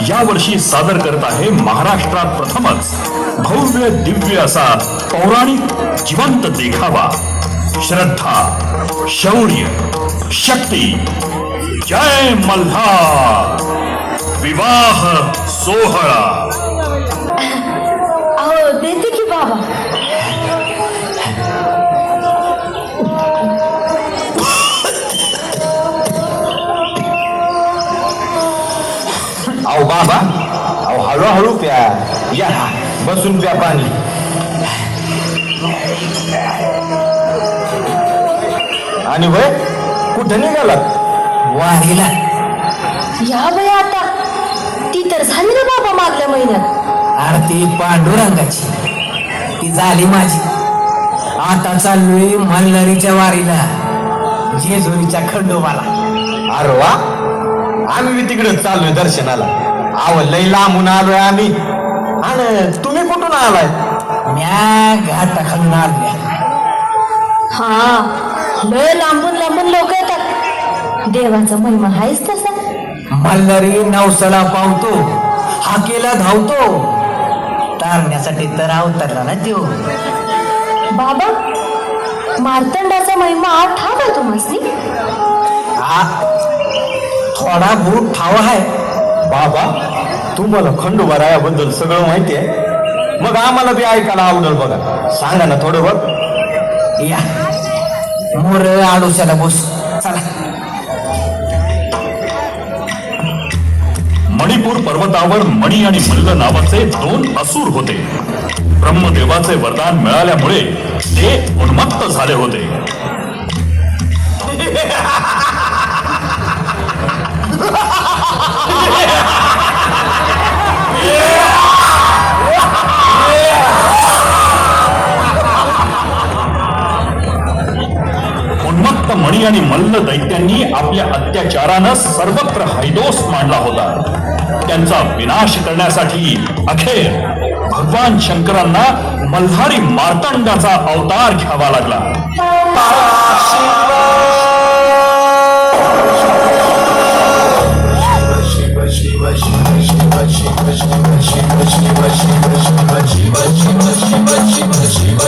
यावर्षी सादर करत आहे महाराष्ट्रात प्रथमच भव्य दिव्य असा पौराणिक जिवंत देखावा. श्रद्धा, शौर्य, शक्ती, जय मल्हार विवाह सोहळा. अहो देते की बाबा. अहो बाबा, अहो हळूहळू प्या. या बसून प्या पाणी. आणि वय कुठं निघाला? वारीला. या बाई आता ती तर झाली ना बाबा मागल्या महिन्यात. आरती पांडुरंगाची ती झाली माझी. आता चाललोय मल्हारीच्या वारीला, जेजुरीच्या खंडोबाला. अरे वा, आम्ही बी तिकडे चाललोय दर्शनाला. अहो लय लांबून आलोय आम्ही. आणि तुम्ही कुठून आलाय? म्या घाटाखालून आलोय. हा, लय लांबून लांबून लोक येतात. देवाचा महिमा आहेच तसा. मल्हारी नवसाला पावतो, हाकेला धावतो. तारण्यासाठी तर अवतरला ना त्यो. बाबा, मार्तंडाचा महिमा ठाव आहे तुम्हाला? थोडा बहुत ठाव आहे. बाबा, तुम्हाला खंडोबारायाबद्दल सगळं माहिती आहे? मग आम्हाला बी ऐकायला आवडेल बघा. सांगा ना थोडं बघ. या मोर आडोशाला बस. चला. मणिपूर पर्वतावर मणी आणि मल्ल नावाचे दोन असुर होते. ब्रह्मदेवाचे वरदान मिळाल्यामुळे ते उन्मत्त झाले होते. उन्मत्त मणी आणि मल्ल दैत्यांनी आपल्या अत्याचारानं सर्वत्र हैदोस मांडला होता. त्यांचा विनाश करण्यासाठी अखेर भगवान शंकरांना मल्हारी मार्तंडाचा अवतार घ्यावा लागला. शिव शिव शिव शिव शिव शिव शिव शिव शिव शिव शिव शिव शिव